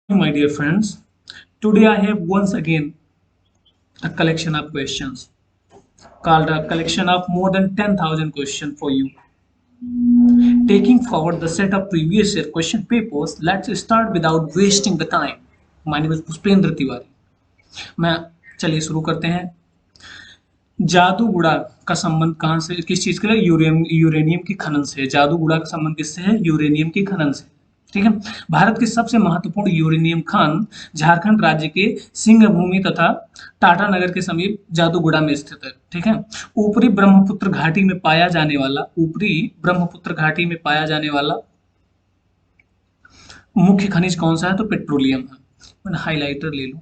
My dear friends, today I have once again a collection of questions called a collection of more than 10,000 questions for you. Taking forward the set of previous year question papers, let's start without wasting the time. My name is Pushpendra Tiwari. मैं चलिए शुरू करते हैं। जादूगुड़ा का संबंध कहाँ से किस चीज के लिए यूरेनियम की खनन से। जादूगुड़ा का संबंध किससे है? यूरेनियम की खनन से। ठीक है। भारत के सबसे महत्वपूर्ण यूरेनियम खान झारखंड राज्य के सिंहभूमि तथा टाटा नगर के समीप जादूगुड़ा में स्थित है। ठीक है। ऊपरी ब्रह्मपुत्र घाटी में पाया जाने वाला मुख्य खनिज कौन सा है? तो पेट्रोलियम है। मैंने हाइलाइटर ले लूं।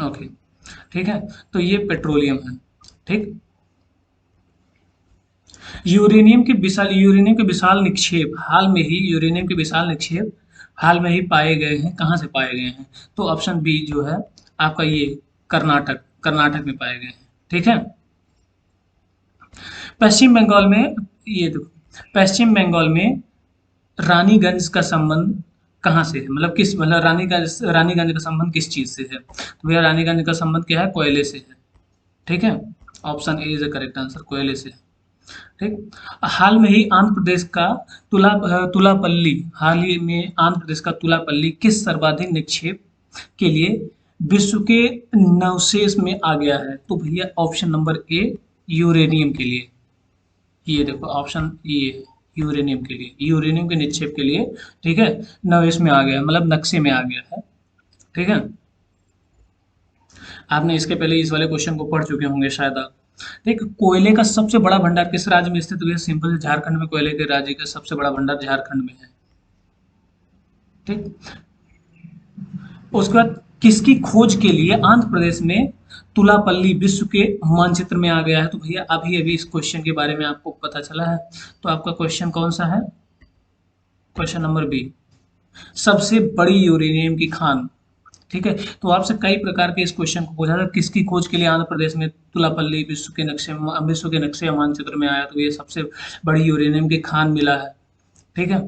ओके। ठीक है। तो ये पेट्रोलियम है। ठीक। यूरेनियम के विशाल निक्षेप हाल में ही पाए गए हैं। कहाँ से पाए गए हैं? तो ऑप्शन बी जो है आपका ये कर्नाटक में पाए गए हैं। ठीक है। पश्चिम बंगाल में ये देखो, पश्चिम बंगाल में रानीगंज का संबंध कहाँ से है? मतलब रानीगंज का संबंध किस चीज से है? तो भैया रानीगंज का संबंध क्या है? कोयले से है। ठीक है। Option A is the correct answer, कोयले से। ठीक। हाल में ही आंध्र प्रदेश का हाल ही में आंध्र प्रदेश का तुलापल्ली किस सर्वाधिक निक्षेप के लिए विश्व के नवशेष में आ गया है? तो भैया ऑप्शन नंबर ए, यूरेनियम के लिए। ये देखो ऑप्शन ये है, यूरेनियम के निक्षेप के लिए। ठीक है। नवेश में आ गया, मतलब नक्शे में आ गया है। ठीक है। आपने इसके पहले इस वाले क्वेश्चन को पढ़ चुके होंगे शायद आप। ठीक। कोयले का सबसे बड़ा भंडार किस राज्य में स्थित है? सिंपल है, झारखंड में। कोयले के राज्य का सबसे बड़ा भंडार झारखंड में है। ठीक। उसके बाद किसकी खोज के लिए आंध्र प्रदेश में तुलापल्ली विश्व के मानचित्र में आ गया है? तो भैया अभी अभी इस क्वेश्चन के बारे में आपको पता चला है। तो आपका क्वेश्चन कौन सा है? क्वेश्चन नंबर बी, सबसे बड़ी यूरेनियम की खान। ठीक है। तो आपसे कई प्रकार के इस क्वेश्चन को पूछा था, किसकी खोज के लिए आंध्र प्रदेश में तुलापल्ली विश्व के नक्शे मानचित्र में आया? तो ये सबसे बड़ी यूरेनियम की खान मिला है। ठीक है।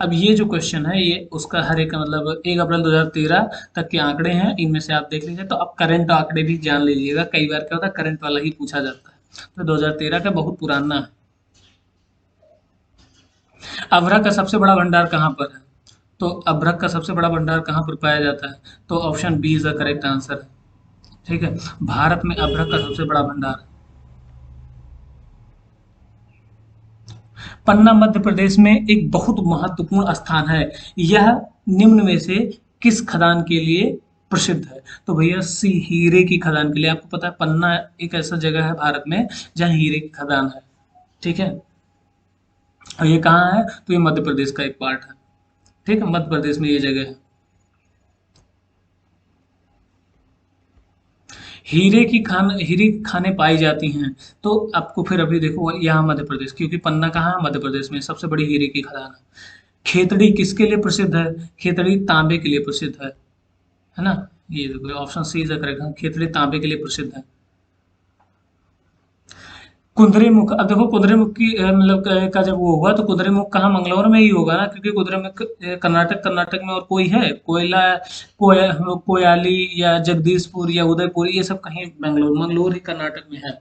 अब ये जो क्वेश्चन है ये उसका हर एक मतलब 1 अप्रैल 2013 तक के आंकड़े हैं, इनमें से आप देख लीजिए। तो अब करंट आंकड़े भी जान लीजिएगा, कई बार क्या होता है करंट वाला ही पूछा जाता है। तो 2013 का बहुत पुराना है। अभ्रक का सबसे बड़ा भंडार कहाँ पर है? तो अभ्रक का सबसे बड़ा भंडार कहाँ पर पाया जाता है? तो option B is the correct answer है। ठीक है। भारत में अभ्रक का सबसे बड़ा भंडार है। पन्ना मध्य प्रदेश में एक बहुत महत्वपूर्ण स्थान है। यह निम्न में से किस खदान के लिए प्रसिद्ध है? तो भैया सी, हीरे की खदान के लिए। आपको पता है पन्ना एक ऐसा जगह है भारत में जहाँ हीरे की खदान है। ठीक है। और ये कहाँ है? तो ये मध्य प्रदेश का एक पार्ट है। ठीक है। मध्य प्रदेश में ये जगह है। हीरे की खानें पाई जाती हैं। तो आपको फिर अभी देखो यहाँ मध्य प्रदेश, क्योंकि पन्ना कहाँ है? मध्य प्रदेश में सबसे बड़ी हीरे की खदान है। खेतड़ी किसके लिए प्रसिद्ध है? खेतड़ी तांबे के लिए प्रसिद्ध है ना। ये देखो option C is correct, Khetri तांबे के लिए प्रसिद्ध है। कुद्रेमुख, अब देखो कुद्रेमुख की मतलब का जब वो हुआ तो कुद्रेमुख कहाँ? मंगलौर में ही होगा ना, क्योंकि कुद्रेमुख कर्नाटक में और कोई है? कोयाली या जगदीशपुर या उदयपुर, ये सब कहीं मंगलौर ही कर्नाटक में है।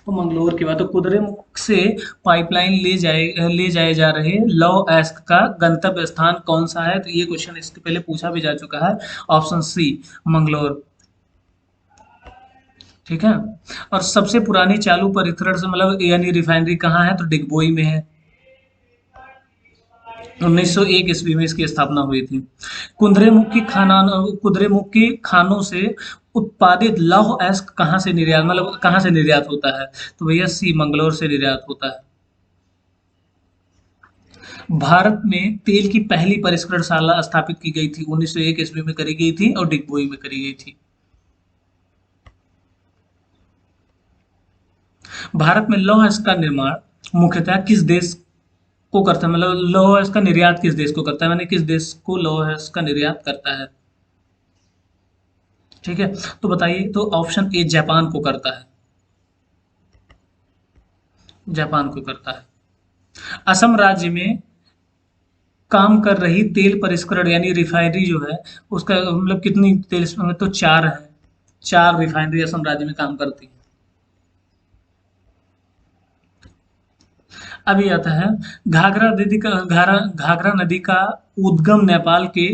तो मंगलौर की बात। तो कुद्रेमुख से पाइपलाइन ले जाए जा रहे लौह अयस्क का गंतव्य स्थान कौन सा है? तो ये क्वेश्चन इसके पहले पूछा भी जा चुका है। Option C, Mangalore. ठीक है। और सबसे पुरानी चालू परिसर से मतलब यानी रिफाइनरी कहाँ है? तो डिगबोई में है। 1901 ईस्वी में इसकी स्थापना हुई थी। कुद्रेमुख की खानों से उत्पादित लौह अयस्क कहाँ से निर्यात होता है? तो भैया सी, मंगलौर से निर्यात होता है। भारत में तेल की पहली परिष्करणशाला स्थापित की गई थी 1901 ईस्वी में करी गई थी और डिगबोई में करी गई थी। भारत में लौह अयस्क का निर्माण मुख्यतः किस देश को करता है? मतलब लौह अयस्क का निर्यात किस देश को करता है, मैंने किस देश को लौह अयस्क का निर्यात करता है? ठीक है। तो बताइए। तो ऑप्शन ए, जापान को करता है। जापान को करता है। असम राज्य में काम कर रही तेल परिष्करण यानी रिफाइनरी जो है उसका मतलब कितनी तेल में, तो चार है, चार रिफाइनरी असम राज्य में काम करती है। अभी आता है घाघरा नदी का उद्गम नेपाल के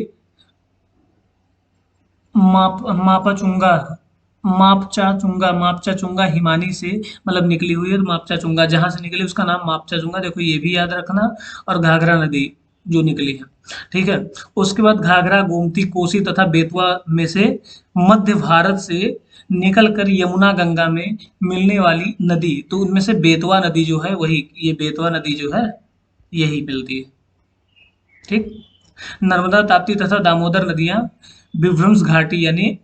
मापाचुंगा मापचाचुंगा हिमानी से मतलब निकली हुई है, तो मापचाचुंगा जहां से निकली उसका नाम मापचाचुंगा, देखो ये भी याद रखना। और घाघरा नदी जो निकली है, ठीक है। उसके बाद घाघरा, गोमती, कोसी तथा बेतवा में से मध्य भारत से निकल कर यमुना गंगा में मिलने वाली नदी, तो उनमें से बेतवा नदी जो है वही, ये बेतवा नदी जो है यही मिलती है, ठीक। नर्मदा, ताप्ती तथा दामोदर नदियां विभ्रंश घाटी यानी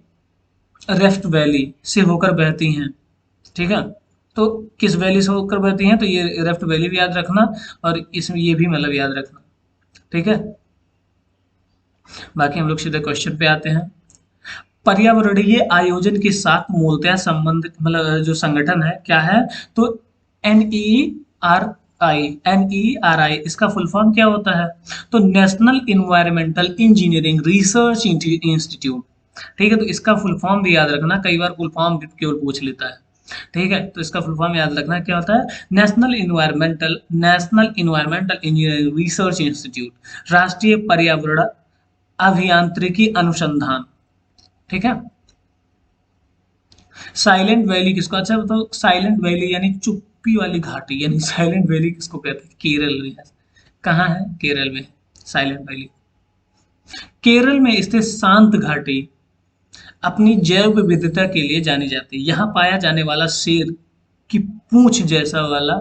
रेफ्ट वैली से होकर बहती हैं, ठीक है। तो किस वैली से होकर बहती हैं, तो ये रेफ्ट वैली भी याद रखना, और इसमें ये भी मतलब याद रखना, ठीक है। बाकी हम लोग सीधे क्वेश्चन पे आते हैं। पर्यावरणीय आयोजन के साथ मूलतः संबंधित मतलब जो संगठन है क्या है, तो NERI इसका फुल फॉर्म क्या होता है, तो national environmental engineering research institute, ठीक है। तो इसका फुल फॉर्म भी याद रखना, कई बार फुल फॉर्म भी केवल पूछ लेता है, ठीक है। तो इसका फुल फॉर्म याद रखना क्या होता है, national environmental engineering research institute, राष्ट्रीय पर्यावरण अभियांत्रिकी अनुसंधान, ठीक है। साइलेंट वैली किसको, अच्छा बताओ, साइलेंट वैली यानी चुप्पी वाली घाटी, यानी साइलेंट वैली किसको कहते हैं, केरल में है। कहाँ है, केरल में साइलेंट वैली। केरल में स्थित शांत घाटी अपनी जैव विविधता के लिए जानी जाती है। यहाँ पाया जाने वाला शेर की पूंछ जैसा वाला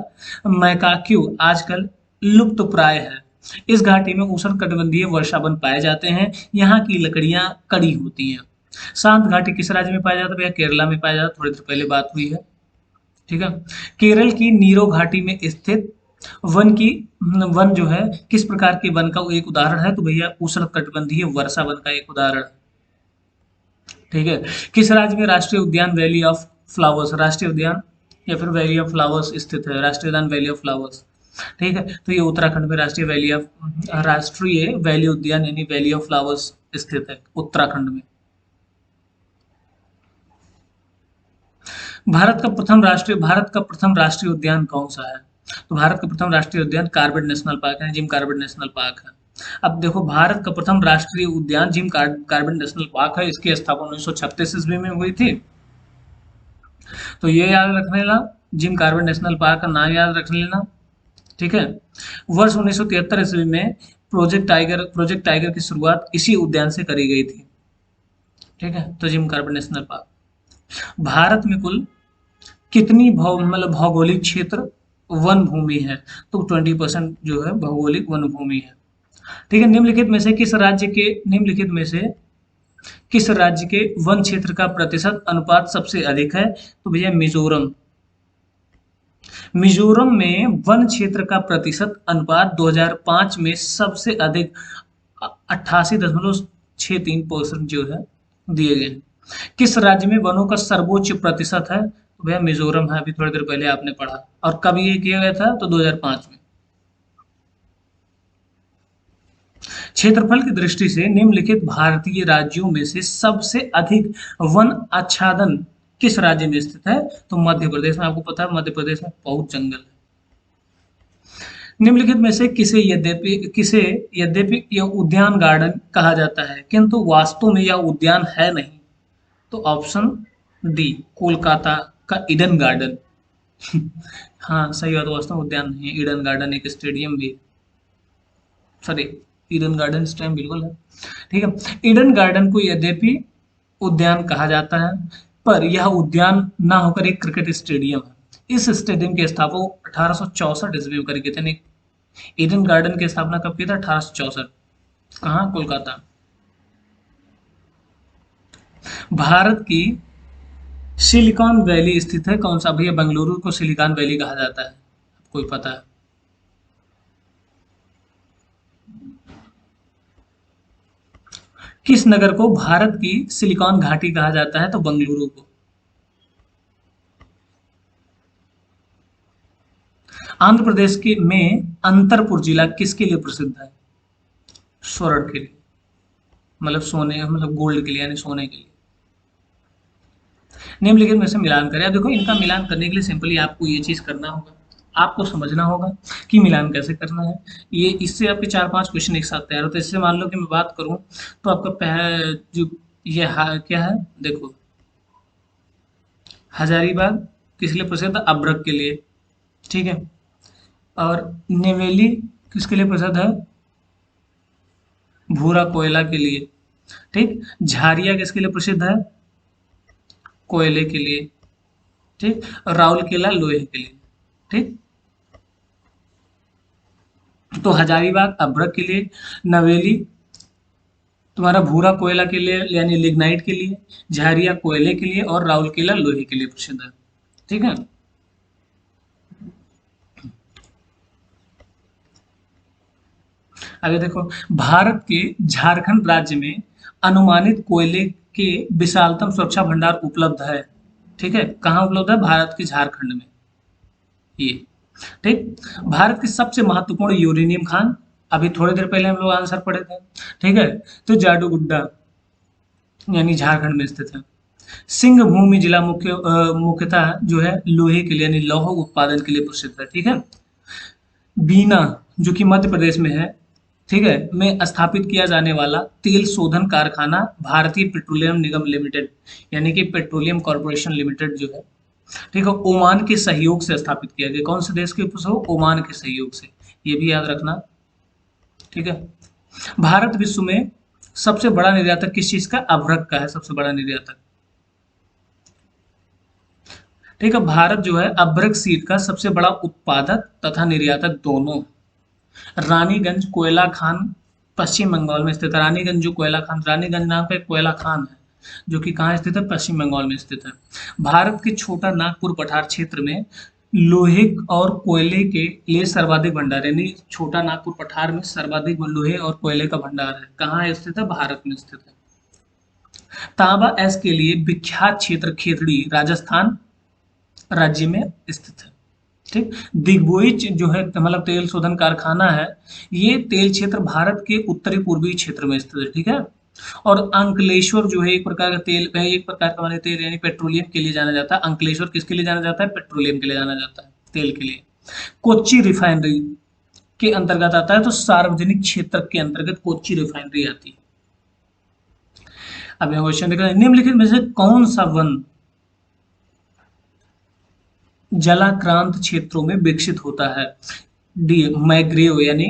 मैकाक्यू आजकल लुप्त प्राय है। इस घाटी में उष्णकटिबंधीय वर्षावन पाए जाते हैं। यहाँ की लकड़ियाँ कड़ी होती हैं। शांत घाटी किस राज्य में पाया जाता है भैया, केरला में पाया जाता है, थोड़ी देर पहले बात हुई है, ठीक है। केरल की नीरो घाटी में स्थित वन की वन जो है किस प्रकार के वन का एक उदाहरण है, तो भैया उष्णकटिबंधीय वर्षा वन का एक उदाहरण, ठीक है। किस राज्य में राष्ट्रीय उद्यान वैली ऑफ फ्लावर्स, राष्ट्रीय उद्यान या फिर वैली ऑफ फ्लावर्स स्थित है, राष्ट्रीय उद्यान वैली ऑफ फ्लावर्स, ठीक है। तो ये उत्तराखंड में राष्ट्रीय वैली उद्यान यानी वैली ऑफ फ्लावर्स स्थित है उत्तराखंड में। भारत का प्रथम राष्ट्रीय उद्यान कौन सा है, तो भारत का प्रथम राष्ट्रीय उद्यान कार्बेट नेशनल पार्क है, जिम कार्बेट नेशनल पार्क है। अब देखो भारत का प्रथम राष्ट्रीय उद्यान कार्बेट नेशनल पार्क है, इसकी स्थापना 1936 ईस्वी में हुई थी, तो ये याद रख लेना, जिम कार्बेट नेशनल पार्क का नाम याद रख लेना, ठीक है। वर्ष 1973 ईस्वी में प्रोजेक्ट टाइगर की शुरुआत इसी उद्यान से करी गई थी, ठीक है। तो Jim Corbett National Park. Bharat में कुल कितनी मतलब भौगोलिक क्षेत्र वन भूमि है, तो 20% जो है भौगोलिक वन भूमि है, ठीक है। निम्नलिखित में से किस राज्य के वन क्षेत्र का प्रतिशत अनुपात सबसे अधिक है, तो भैया मिजोरम। मिजोरम में वन क्षेत्र का प्रतिशत अनुपात 2005 में सबसे अधिक 88.63% जो है दिए गए। किस राज्य में वनों का सर्वोच्च प्रतिशत है, तो भैया मिजोरम है, अभी थोड़ी देर पहले आपने पढ़ा। और कब ये किया गया था, तो 2005 में। क्षेत्रफल की दृष्टि से निम्नलिखित भारतीय राज्यों में से सबसे अधिक वन आच्छादन किस राज्य में स्थित है, तो मध्य प्रदेश में। आपको पता है मध्य प्रदेश में बहुत जंगल है। निम्नलिखित में से किसे यद्यपि यह उद्यान गार्डन कहा जाता है किंतु वास्तव में यह उद्यान है नहीं, तो ऑप्शन डी कोलकाता का ईडन गार्डन। हाँ सही बात, वास्तव में उद्यान नहीं है, ईडन गार्डन एक स्टेडियम भी, सॉरी ईडन गार्डन स्टेडियम बिल्कुल है, ठीक है। ईडन गार्डन को यद्यपि उद्यान कहा जाता है, पर यह उद्यान ना होकर एक क्रिकेट स्टेडियम है। इस स्टेडियम की स्थापना 1864 ईस्वी में करी गई थी। ईडन गार्डन की स्थापना कब की था, 1864, कहाँ, कोलकाता। भारत की सिलिकॉन वैली स्थित है कौन सा, भैया बेंगलुरु को सिलिकॉन वैली कहा जाता है, कोई पता है। किस नगर को भारत की सिलिकॉन घाटी कहा जाता है, तो बेंगलुरु को। आंध्र प्रदेश के में अंतरपुर जिला किसके लिए प्रसिद्ध है? स्वर्ण के लिए, मतलब सोने, मतलब गोल्ड के लिए, यानी सोने के लिए। निम्नलिखित में से मिलान करें। अब देखो, इनका मिलान करने के लिए सिंपली आपको ये चीज करना होगा, आपको समझना होगा कि मिलान कैसे करना है। ये इससे आपके 4-5 क्वेश्चन एक साथ तैयार होते हैं। इससे मान लो कि मैं बात करूं तो आपका जो ये क्या है, देखो, हजारीबाग किस लिए प्रसिद्ध? अब्रक के लिए, ठीक है। और नेवेली किसके लिए प्रसिद्ध है? भूरा कोयला के लिए, ठीक। झारिया किसके लिए प्रसिद्ध है? कोयले के लिए, ठीक। और राउरकेला लोहे के लिए, ठीक। तो हजारीबाग अभ्रक के लिए, नवेली तुम्हारा भूरा कोयला के लिए यानी लिग्नाइट के लिए, झारिया कोयले के लिए और राउरकेला लोहे के लिए प्रसिद्ध है, ठीक है। आगे देखो, भारत के झारखंड राज्य में अनुमानित कोयले के विशालतम सुरक्षा भंडार उपलब्ध है, ठीक है। कहाँ उपलब्ध है? भारत के झारखंड में, ये, ठीक। भारत की सबसे महत्वपूर्ण यूरेनियम खान, अभी थोड़ी देर पहले हम लोग आंसर पढ़े थे, ठीक है। तो जाडूगुड्डा यानी झारखंड में स्थित है। सिंह भूमि जिला मुख्यतः जो है लोहे के लिए यानी लौह उत्पादन के लिए प्रसिद्ध है, ठीक है। बीना जो कि मध्य प्रदेश में है, ठीक है, में स्थापित किया जाने वाला तेल शोधन कारखाना भारतीय पेट्रोलियम निगम लिमिटेड यानी कि पेट्रोलियम कॉर्पोरेशन लिमिटेड जो है, ठीक है, ओमान के सहयोग से स्थापित किया गया। कौन से देश के ऊपर से? ओमान के सहयोग से, ये भी याद रखना, ठीक है। भारत विश्व में सबसे बड़ा निर्यातक किस चीज का? अभ्रक का है सबसे बड़ा निर्यातक, ठीक है। भारत जो है अभ्रक सीड का सबसे बड़ा उत्पादक तथा निर्यातक दोनों है। रानीगंज कोयला खान पश्चिम बंगाल में स्थित है। रानीगंज जो कोयला खान, रानीगंज नाम का एक कोयला खान है जो कि कहाँ स्थित है? पश्चिम बंगाल में स्थित है। भारत के छोटा नागपुर पठार क्षेत्र में लोहे और कोयले के लिए सर्वाधिक भंडार, यानी छोटा नागपुर पठार में सर्वाधिक लोहे और कोयले का भंडार है। कहाँ स्थित है? भारत में स्थित है। तांबा एस के लिए विख्यात क्षेत्र खेतड़ी राजस्थान राज्य में स्थित है, ठीक। दिग्बोई जो है मतलब तेल शोधन कारखाना है, ये तेल क्षेत्र भारत के उत्तरी पूर्वी क्षेत्र में स्थित है, ठीक है। और अंकलेश्वर जो है एक प्रकार का तेल, एक प्रकार का माने तेल यानी पेट्रोलियम के लिए जाना जाता है। अंकलेश्वर किसके लिए जाना जाता है? पेट्रोलियम के लिए जाना जाता है, तेल के लिए। कोच्चि रिफाइनरी के अंतर्गत आता है, तो सार्वजनिक क्षेत्र के अंतर्गत कोच्चि रिफाइनरी आती है। अब यहाँ क्वेश्चन देखा, निम्नलिखित में से कौन सा वन जलाक्रांत क्षेत्रों में विकसित होता है? डी मैग्रेव यानी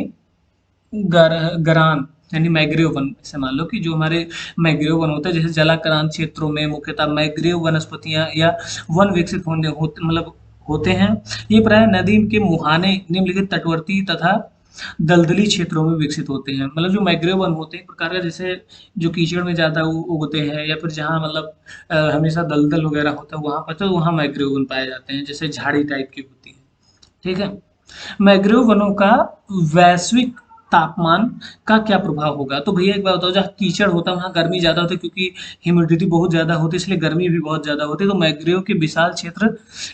गरान यानी मैग्रेव वन। ऐसे मान लो कि जो हमारे मैग्रेव वन होता है, जैसे जलाक्रांत क्षेत्रों में मुख्यतः मैग्रेव वनस्पतियां या वन विकसित होने होते मतलब होते हैं। ये प्राय नदी के मुहाने निम्नलिखित तटवर्ती तथा दलदली क्षेत्रों में विकसित होते हैं। मतलब जो मैग्रेव वन होते हैं एक प्रकार का, जैसे जो कीचड़ में ज्यादा उगते हैं या फिर जहाँ मतलब हमेशा दलदल वगैरह होता है वहां पर, तो वहाँ मैग्रेव वन पाए जाते हैं, जैसे झाड़ी टाइप की होती है, ठीक है। मैंग्रोव वनों का वैश्विक तापमान का क्या प्रभाव होगा? तो भैया एक बात बताओ, जहाँ कीचड़ होता है वहाँ गर्मी ज्यादा होती है, क्योंकि ह्यूमिडिटी बहुत ज्यादा होती है, इसलिए गर्मी भी बहुत ज्यादा होती है। तो मैंग्रोव के विशाल क्षेत्र,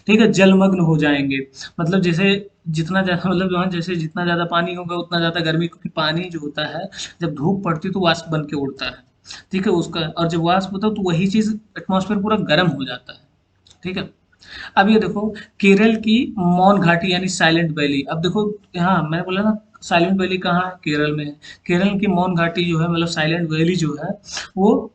ठीक है, जलमग्न हो जाएंगे। मतलब जैसे जितना ज्यादा मतलब वहाँ जैसे जितना ज्यादा पानी होगा उतना ज्यादा गर्मी, क्योंकि पानी जो होता है जब धूप पड़ती है तो वाष्प बन के उड़ता है, ठीक है, उसका, और जब वाष्प होता है तो वही चीज एटमॉस्फेयर पूरा गर्म हो जाता है, ठीक है। अब ये देखो, केरल की मौन घाटी यानी साइलेंट वैली। अब देखो यहाँ मैंने बोला ना साइलेंट वैली कहाँ है? केरल में है। केरल की मौन घाटी जो है मतलब साइलेंट वैली जो है वो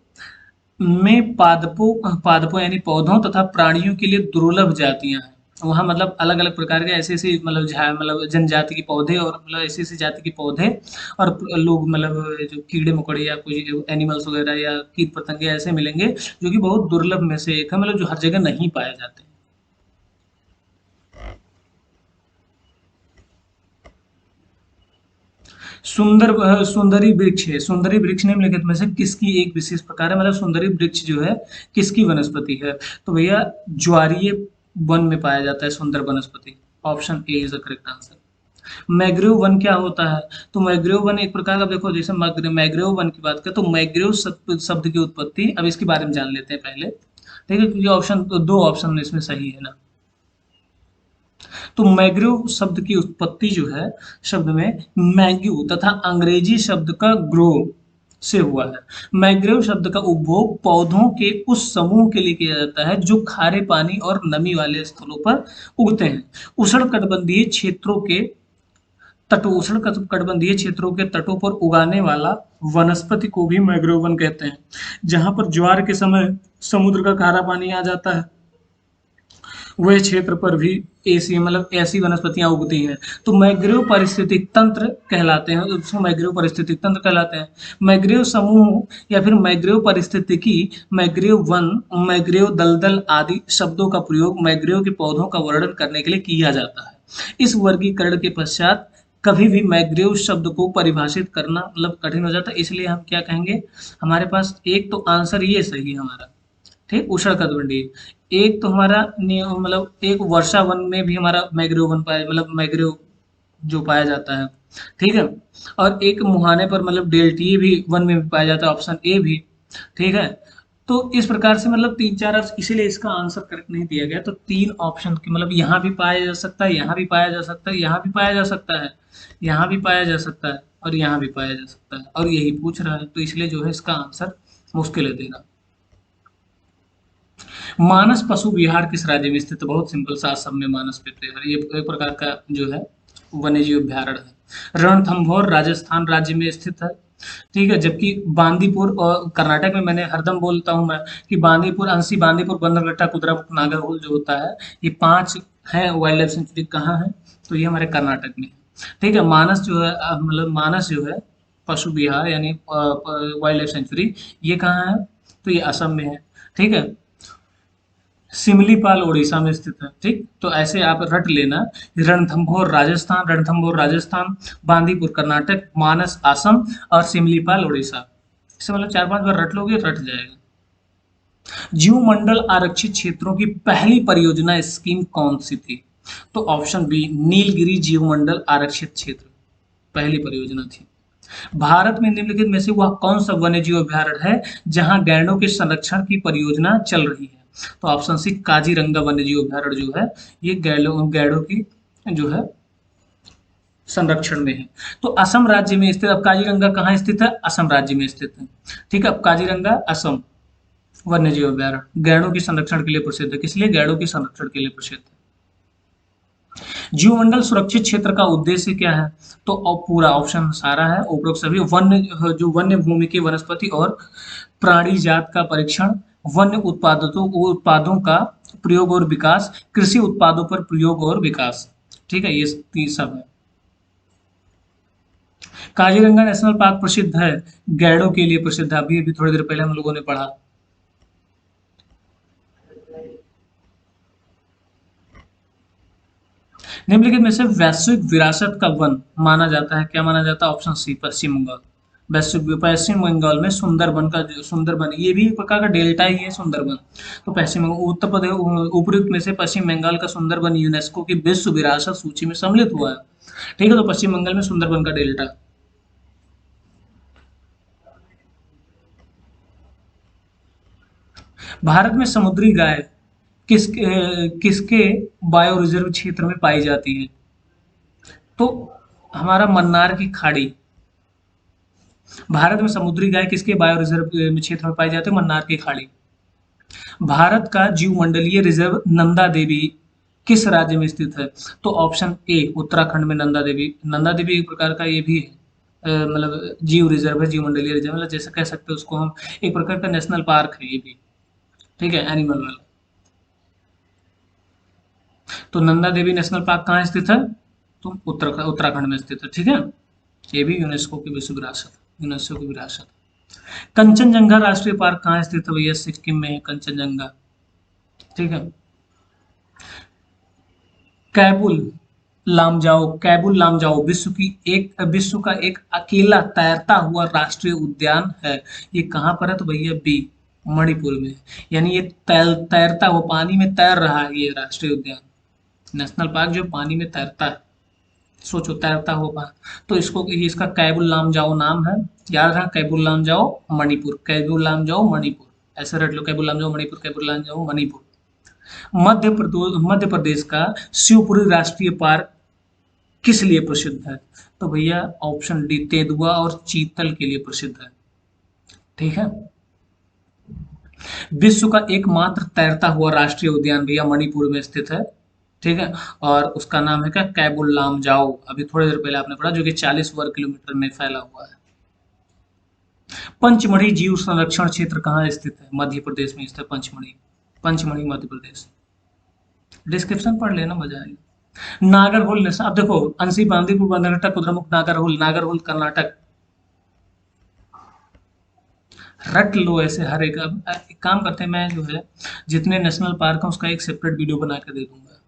में पादपों यानी पौधों तथा प्राणियों के लिए दुर्लभ जातियां हैं। वहाँ मतलब अलग अलग प्रकार के ऐसे ऐसे मतलब मतलब जनजाति के पौधे और मतलब ऐसी ऐसी जाति के पौधे और लोग मतलब जो कीड़े मकोड़े या कोई एनिमल्स वगैरह या कीट पतंगे ऐसे मिलेंगे जो कि बहुत दुर्लभ में से एक है, मतलब जो हर जगह नहीं पाए जाते। सुंदरी वृक्ष है। सुंदरी वृक्ष निम्नलिखित में से किसकी एक विशेष प्रकार है? मतलब सुंदरी वृक्ष जो है किसकी वनस्पति है? तो भैया ज्वारीय वन में पाया जाता है सुंदर वनस्पति। Option A is the correct answer. Mangrove one क्या होता है? तो मैग्रोव वन एक प्रकार का, देखो जैसे मैग्रोव वन की बात करें तो मैग्रोव शब्द की उत्पत्ति, अब इसके बारे में जान लेते हैं पहले, ठीक है, क्योंकि ऑप्शन दो ऑप्शन इसमें सही है ना। तो मैग्रोव शब्द की उत्पत्ति जो है शब्द में मैग्यू तथा अंग्रेजी शब्द का ग्रो से हुआ है। मैग्रोव शब्द का उपभोग पौधों के उस समूह के लिए किया जाता है जो खारे पानी और नमी वाले स्थलों पर उगते हैं। उष्णकटिबंधीय क्षेत्रों के तटों उष्णकटिबंधीय क्षेत्रों के तटों पर उगाने वाला वनस्पति को भी मैग्रोव वन कहते हैं। जहां पर ज्वार के समय समुद्र का खारा पानी आ जाता है, वह क्षेत्र पर भी ऐसी मतलब ऐसी वनस्पतियां उगती हैं। तो मैग्रोव पारिस्थितिक तंत्र कहलाते हैं, उसको मैग्रोव पारिस्थितिक तंत्र कहलाते हैं। मैग्रोव समूह या फिर मैग्रोव पारिस्थितिकी, मैग्रोव वन, मैग्रोव दलदल आदि शब्दों का प्रयोग मैग्रोव के पौधों का वर्णन करने के लिए किया जाता है। इस वर्गीकरण के पश्चात कभी भी मैग्रोव शब्द को परिभाषित करना मतलब कठिन हो जाता है, इसलिए हम क्या कहेंगे, हमारे पास एक तो आंसर ये सही है हमारा, ठीक, उष्णकटिबंधीय। एक तो हमारा मतलब एक वर्षा वन में भी हमारा मैग्रोव वन पाया मतलब मैग्रोव जो पाया जाता है, ठीक है। और एक मुहाने पर मतलब डेल्टिए भी वन में भी पाया जाता है, ऑप्शन ए भी, ठीक है। तो इस प्रकार से मतलब तीन चार इसीलिए इसका आंसर करेक्ट नहीं दिया गया। तो तीन ऑप्शन की मतलब यहाँ भी पाया जा सकता है, यहाँ भी पाया जा सकता है, यहाँ भी पाया जा सकता है, यहाँ भी पाया जा सकता है और यहाँ भी पाया जा सकता है, और यही पूछ रहा है, तो इसलिए जो है इसका आंसर मुश्किल है देना। मानस पशु विहार किस राज्य में स्थित है? बहुत सिंपल सा, असम में मानस विहार, ये एक प्रकार का जो है वन्यजीव अभ्यारण्य है। रणथंभौर राजस्थान राज्य में स्थित है, ठीक है। जबकि बांदीपुर और कर्नाटक में, मैंने हरदम बोलता हूँ मैं कि बांदीपुर, अंसी बांदीपुर, बंदरगट्टा, कुद्रामुख, नागरहोल जो होता है, ये 5 है वाइल्ड लाइफ सेंचुरी। कहाँ है? तो ये हमारे कर्नाटक में है, ठीक है। मानस जो है मतलब मानस जो है पशु विहार यानी वाइल्ड लाइफ सेंचुरी, ये कहाँ है? तो ये असम में है, ठीक है। सिमलीपाल उड़ीसा में स्थित है, ठीक। तो ऐसे आप रट लेना, रणथंभौर राजस्थान, बांदीपुर कर्नाटक, मानस असम और सिमलीपाल उड़ीसा। इसे मतलब 4-5 बार रट लोगे, रट जाएगा। जीवमंडल आरक्षित क्षेत्रों की पहली परियोजना स्कीम कौन सी थी? तो ऑप्शन बी, नीलगिरी जीवमंडल आरक्षित क्षेत्र पहली परियोजना थी। भारत में निम्नलिखित में से वह कौन सा वन्यजीव अभ्यारण्य है जहां गैंडों के संरक्षण की परियोजना चल रही है? तो ऑप्शन सी, काजीरंगा वन्यजीव अभ्यारण्य जो है ये गैंडों की जो है संरक्षण में है। तो असम राज्य में स्थित, अब काजीरंगा कहाँ स्थित है? असम राज्य में स्थित है, ठीक है। अब काजीरंगा असम वन्यजीव अभ्यारण्य गैंडों के संरक्षण के लिए प्रसिद्ध है। किस लिए? गैंडों के संरक्षण के लिए प्रसिद्ध है। जीवमंडल सुरक्षित क्षेत्र का उद्देश्य क्या है? तो पूरा ऑप्शन सारा है, उपरोक्त सभी वन्य जो वन्य भूमि की वनस्पति और प्राणी जात का परीक्षण, वन्य उत्पादों का प्रयोग और विकास, कृषि उत्पादों पर प्रयोग और विकास, ठीक है। ये सब है। काजीरंगा नेशनल पार्क प्रसिद्ध है, गैंडों के लिए प्रसिद्ध है। अभी अभी थोड़ी देर पहले हम लोगों ने पढ़ा। निम्नलिखित में से वैश्विक विरासत का वन माना जाता है, क्या माना जाता है? ऑप्शन सी, पश्चिम बंगाल। वैश्विक पश्चिम बंगाल में सुंदरबन का जो सुंदरबन, ये भी एक प्रकार का डेल्टा ही है सुंदरबन। तो पश्चिम उत्तर प्रदेश उपयुक्त में से पश्चिम बंगाल का सुंदरबन यूनेस्को की विश्व विरासत सूची में सम्मिलित हुआ है, ठीक है। तो पश्चिम बंगाल में सुंदरबन का डेल्टा। भारत में समुद्री गाय किसके बायो रिजर्व क्षेत्र में पाई जाती है? तो हमारा मन्नार की खाड़ी। भारत में समुद्री गाय किसके बायो रिजर्व क्षेत्र में पाई जाती है? मन्नार की खाड़ी। भारत का जीवमंडलीय रिजर्व नंदा देवी किस राज्य में स्थित है? तो ऑप्शन ए, उत्तराखंड में नंदा देवी। नंदा देवी एक प्रकार का ये भी है मतलब जीव रिजर्व है, जीवमंडलीय रिजर्व, मतलब जैसे कह सकते हैं उसको हम, एक प्रकार का नेशनल पार्क है ये भी, ठीक है, एनिमल वाला। तो नंदा देवी नेशनल पार्क कहाँ स्थित है? तो उत्तराखंड में स्थित है, ठीक है। ये भी यूनेस्को की विश्व विरासत, यूनेस्को की विरासत। कंचनजंगा राष्ट्रीय पार्क कहाँ स्थित है भैया? सिक्किम में है कंचनजंगा, ठीक है। कैबुल कैबुल लामजाओ विश्व का एक अकेला तैरता हुआ राष्ट्रीय उद्यान है। ये कहाँ पर है? तो भैया बी, मणिपुर में। यानी ये तैरता हुआ पानी में तैर रहा है ये राष्ट्रीय उद्यान, नेशनल पार्क जो पानी में तैरता है। सोचो, तैरता होगा। तो इसका कैबुल लामजाओ नाम है, याद रहा, कैबुल लामजाओ मणिपुर, कैबुल लामजाओ मणिपुर, ऐसे रट लो, कैबुल लामजाओ मणिपुर, कैबुल लामजाओ मणिपुर, मध्य प्रदेश का शिवपुरी राष्ट्रीय पार्क किस लिए प्रसिद्ध है? तो भैया ऑप्शन डी, तेंदुआ और चीतल के लिए प्रसिद्ध है। ठीक है। विश्व का एकमात्र तैरता हुआ राष्ट्रीय उद्यान भैया मणिपुर में स्थित है। ठीक है। और उसका नाम है क्या? कैबुल लामजाओ। अभी थोड़ी देर पहले आपने पढ़ा, जो कि 40 वर्ग किलोमीटर में फैला हुआ है। पंचमढ़ी जीव संरक्षण क्षेत्र कहाँ स्थित है? मध्य प्रदेश में स्थित पंचमढ़ी। पंचमढ़ी मध्य प्रदेश। डिस्क्रिप्शन पढ़ लेना, मजा आएगा। नागरहोल नेशनल, अब देखो अंशी बांदीपुर बंदरघट्टा कुद्रेमुख नागरहोल, नागरहोल कर्नाटक। रट लो ऐसे हर एक। अब एक काम करते हैं, मैं जो है जितने नेशनल पार्क है उसका एक सेपरेट वीडियो बना के दे दूंगा।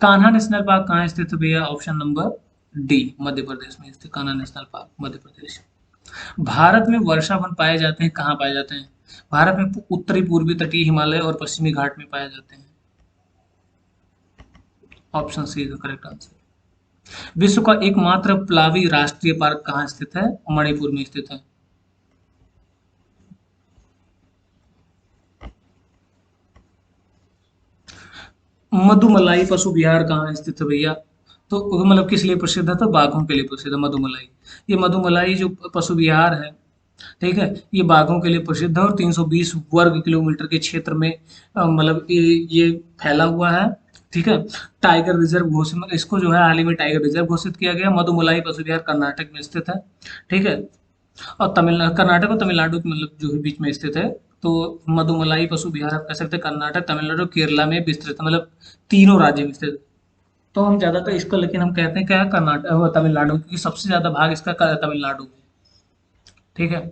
कान्हा नेशनल पार्क कहाँ स्थित है भैया? Option number D, Madhya Pradesh में स्थित कान्हा नेशनल पार्क, मध्य प्रदेश। भारत में वर्षा वन पाए जाते हैं, कहाँ पाए जाते हैं? भारत में उत्तरी पूर्वी तटीय हिमालय और पश्चिमी घाट में पाए जाते हैं। Option C is the correct answer. विश्व का एकमात्र प्लावी राष्ट्रीय पार्क कहाँ स्थित है? मणिपुर में स्थित है। मधुमलाई पशु विहार कहाँ स्थित है भैया? तो मतलब किस लिए प्रसिद्ध है? तो बाघों के लिए प्रसिद्ध है मधुमलाई। ये मधुमलाई जो पशु विहार है, ठीक है, ये बाघों के लिए प्रसिद्ध है और 320 वर्ग किलोमीटर के क्षेत्र में मतलब ये फैला हुआ है। ठीक है। टाइगर रिजर्व घोषित, मतलब इसको जो है हाल ही में टाइगर रिजर्व घोषित किया गया। मधुमलाई पशु विहार कर्नाटक में स्थित है। ठीक है। और तमिलनाडु, कर्नाटक और तमिलनाडु के मतलब जो है बीच में स्थित है। तो मधुमलाई पशु विहार आप कह सकते हैं कर्नाटक, तमिलनाडु, केरला में विस्तृत है, मतलब तीनों राज्य में स्थित। तो हम ज्यादातर इसको लेकिन हम कहते हैं क्या? कर्नाटक, तमिलनाडु, क्योंकि सबसे ज्यादा भाग इसका तमिलनाडु में। ठीक है।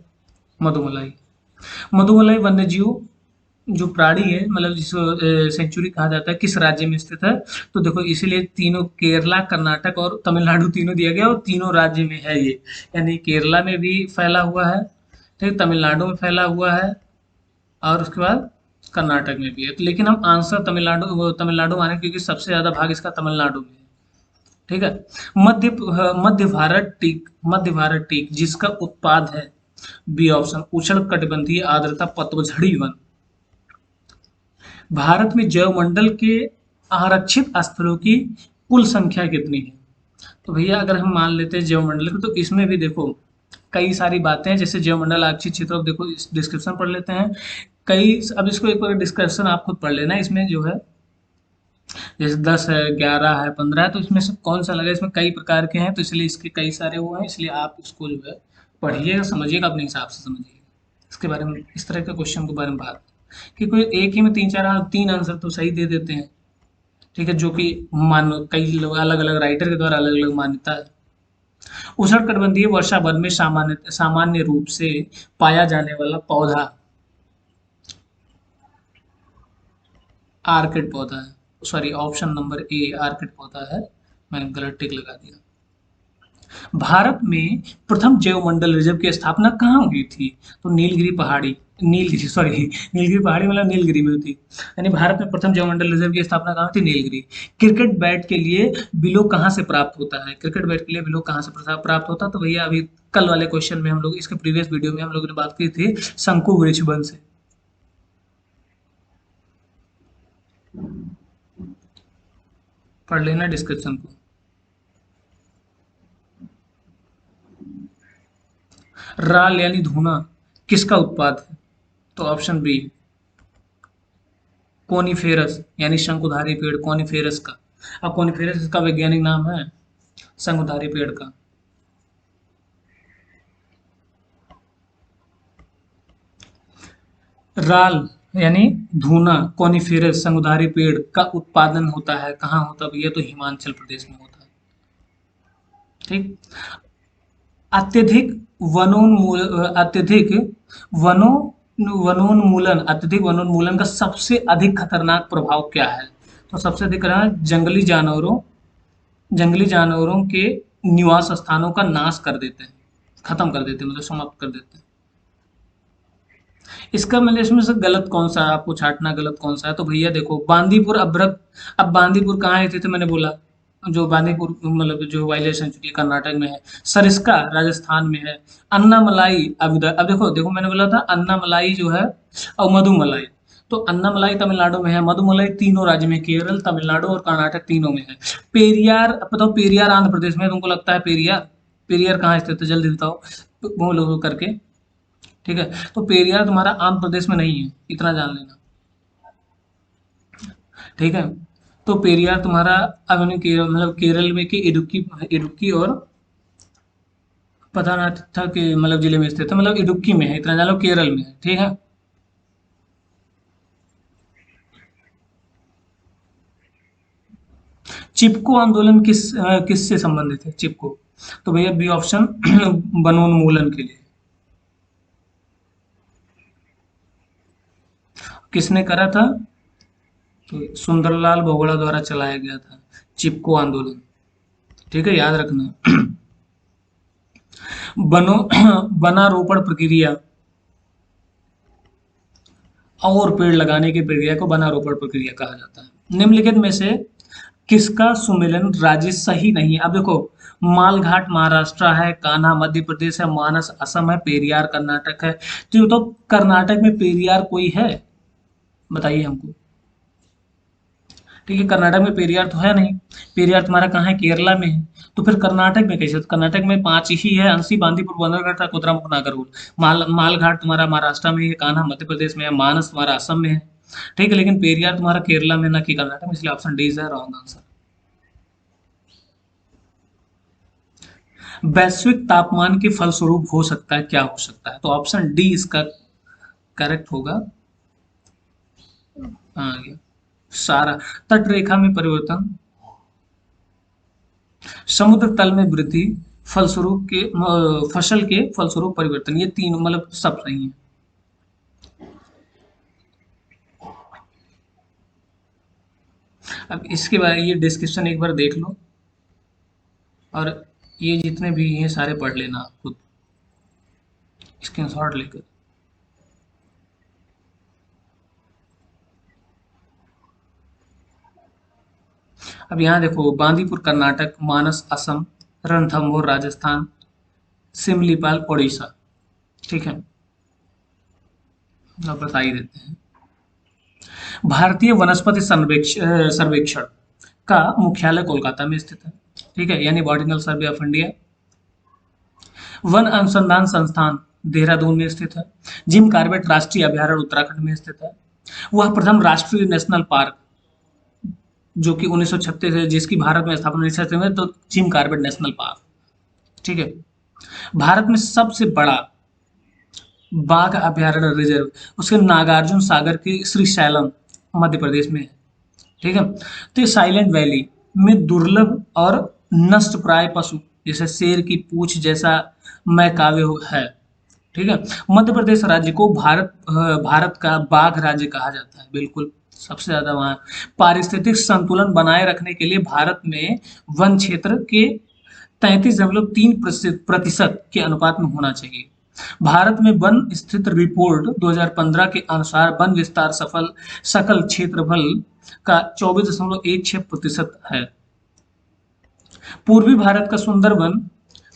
मधुमलाई, मधुमलाई वन्य जीव जो प्राणी है, मतलब जिसको सेंचुरी कहा जाता है, किस राज्य में स्थित है? तो देखो इसीलिए तीनों, केरला, कर्नाटक और तमिलनाडु तीनों दिया गया और तीनों राज्य में है ये। यानी केरला में भी फैला हुआ है, ठीक, तमिलनाडु में फैला हुआ है और उसके बाद कर्नाटक में भी है। तो लेकिन हम आंसर तमिलनाडु माने, क्योंकि सबसे ज्यादा भाग इसका तमिलनाडु में है। ठीक है। मध्य भारत टीक जिसका उत्पाद है? बी ऑप्शन, उष्ण कटिबंधीय आर्द्रता पतझड़ी वन। भारत में जैवमंडल के आरक्षित स्थलों की कुल संख्या कितनी है? तो भैया अगर हम मान लेते हैं जैवमंडल को, तो इसमें भी देखो कई सारी बातें हैं, जैसे जैवमंडल आरक्षित क्षेत्र, अब देखो इस डिस्क्रिप्शन पढ़ लेते हैं। कई, अब इसको एक बार डिस्क्रिप्शन आप खुद पढ़ लेना। इसमें जो है जैसे 10 है, 11 है, 15 है, तो इसमें से कौन सा लगा? इसमें कई प्रकार के हैं, तो इसलिए इसके कई सारे वो हैं, इसलिए आप इसको जो है पढ़िएगा, समझिएगा, अपने हिसाब से समझिएगा। इसके बारे में, इस तरह के क्वेश्चन के बारे में बात, कि कोई एक ही में तीन आंसर तो सही दे देते हैं। ठीक है, जो कि मान कई लोग अलग अलग राइटर के द्वारा अलग अलग मान्यता है। उष्णकटिबंधीय वर्षा वन में सामान्य रूप से पाया जाने वाला पौधा आर्किड पौधा है। Sorry, option number A orchid पौधा है। मैंने गलत टिक लगा दिया। भारत में प्रथम जैव मंडल रिजर्व की स्थापना कहाँ हुई थी? तो नीलगिरी पहाड़ी, नीलगिरी, सॉरी, नीलगिरी पहाड़ी मतलब नीलगिरी में हुई थी। यानी भारत में प्रथम जैव मंडल रिजर्व की स्थापना कहाँ हुई थी? नीलगिरी। क्रिकेट बैट के लिए बिलो कहाँ से प्राप्त होता है? क्रिकेट बैट के लिए बिलो कहाँ से प्राप्त होता है? तो भैया अभी कल वाले क्वेश्चन में हम लोग, इसके प्रीवियस वीडियो में हम लोगों ने बात की थी शंकु वृक्ष वन से। पढ़ लेना डिस्क्रिप्शन को। राल यानी धूना किसका उत्पाद है? तो ऑप्शन बी, कोनिफेरस, यानी शंकुधारी पेड़, कोनिफेरस का। अब कोनिफेरस इसका वैज्ञानिक नाम है, शंकुधारी पेड़ का। राल यानी धूना, कोनिफेरस, शंकुधारी पेड़ का उत्पादन होता है कहाँ होता है भैया? तो हिमाचल प्रदेश में होता है। ठीक। अत्यधिक वनो अत्यधिक वनोन्मूलन का सबसे अधिक खतरनाक प्रभाव क्या है? तो सबसे अधिक रहा जंगली जानवरों के निवास स्थानों का नाश कर देते हैं, खत्म कर देते हैं, मतलब समाप्त कर देते हैं। इसका मतलब इसमें से गलत कौन सा है? आपको छांटना गलत कौन सा है। तो भैया देखो बांदीपुर अभ्रक, अब बांदीपुर कहाँ स्थित है? मैंने बोला जो बांदीपुर मतलब जो वाइल्ड लाइफ सेंचुरी कर्नाटक में है। सरिस्का राजस्थान में है। अन्नामलाई अब देखो देखो मैंने बोला था अन्नामलाई जो है और मधुमलाई, तो अन्नामलाई तमिलनाडु में है, मधुमलाई तीनों राज्य में, केरल, तमिलनाडु और कर्नाटक तीनों में है। पेरियार बताओ, पेरियार आंध्र प्रदेश में है, तुमको लगता है पेरियार, पेरियार कहाँ स्थित है, जल्दी बताओ बोलो करके। ठीक है, तो पेरियार तुम्हारा आंध्र प्रदेश में नहीं है, इतना जान लेना। ठीक है, तो पेरियार तुम्हारा अपने केरल, मतलब केरल में के इडुक्की, इडुक्की और पता था कि मतलब जिले में स्थित है, मतलब इडुक्की में है, इतना जान लो, केरल में है। ठीक है, चिपको आंदोलन किससे संबंधित है, चिपको? तो भैया बी ऑप्शन वनोन्मूलन के लिए। किसने करा था? तो सुंदरलाल बोगड़ा द्वारा चलाया गया था चिपको आंदोलन। ठीक है, याद रखना। वनो वनारोपण प्रक्रिया और पेड़ लगाने की प्रक्रिया को वनारोपण प्रक्रिया कहा जाता है। निम्नलिखित में से किसका सुमेलन राज्य सही नहीं है? अब देखो, मालघाट महाराष्ट्र है, कान्हा मध्य प्रदेश है, मानस असम है, पेरियार कर्नाटक है। तो ये तो कर्नाटक में पेरियार कोई है, बताइए हमको। ठीक है, कर्नाटक में पेरियार तो है नहीं, पेरियार तुम्हारा कहाँ है, केरला में है। तो फिर कर्नाटक में कैसे? तो कर्नाटक में पांच ही है, अंशी, बांदीपुर, बंदरघट्टा, कुद्रामुख, नागरकोइल। मालघाट तुम्हारा महाराष्ट्र में है, कान्हा मध्य प्रदेश में है, मानस तुम्हारा असम में है। ठीक है, लेकिन पेरियार तुम्हारा केरला में, ना कि कर्नाटक में, इसलिए option D is wrong answer. वैश्विक तापमान के फलस्वरूप हो सकता है, क्या हो सकता है? तो ऑप्शन डी इसका करेक्ट होगा। हाँ, ये सारा तट रेखा में परिवर्तन, समुद्र तल में वृद्धि, फलस्वरूप के फसल के फलस्वरूप परिवर्तन, ये तीन मतलब सब सही है। अब इसके बाद ये डिस्क्रिप्शन एक बार देख लो, और ये जितने भी हैं सारे पढ़ लेना खुद, स्क्रीनशॉट लेकर। अब यहाँ देखो, बांदीपुर कर्नाटक, मानस असम, रणथंभौर राजस्थान, सिमलीपाल उड़ीसा। ठीक है, अब बता ही देते हैं। भारतीय वनस्पति सर्वेक्षण का मुख्यालय कोलकाता में स्थित है। ठीक है, यानी botanical survey of India. One अनुसंधान संस्थान देहरादून में स्थित है। जिम कार्बेट राष्ट्रीय अभयारण्य उत्तराखंड में स्थित है। वह प्रथम राष्ट्रीय नेशनल पार्क जो कि 1936 है, जिसकी भारत में स्थापना 1936 में, तो जिम कार्बेट नेशनल पार्क। ठीक है, भारत में सबसे बड़ा बाघ अभयारण्य रिजर्व उसके नागार्जुन सागर के श्रीशैलम मध्य प्रदेश में है। ठीक है, तो ये साइलेंट वैली में दुर्लभ और नष्ट प्राय पशु जैसे शेर की पूंछ जैसा मैकावे है। ठीक है, मध्य प्रदेश राज्य को भारत का बाघ राज्य कहा जाता है, बिल्कुल सबसे ज्यादा वहाँ। पारिस्थितिक संतुलन बनाए रखने के लिए भारत में वन क्षेत्र के 33.3 प्रतिशत के अनुपात में होना चाहिए। भारत में वन स्थित रिपोर्ट 2015 के अनुसार वन विस्तार सफल सकल क्षेत्रफल का 24.16% है। पूर्वी भारत का सुंदरवन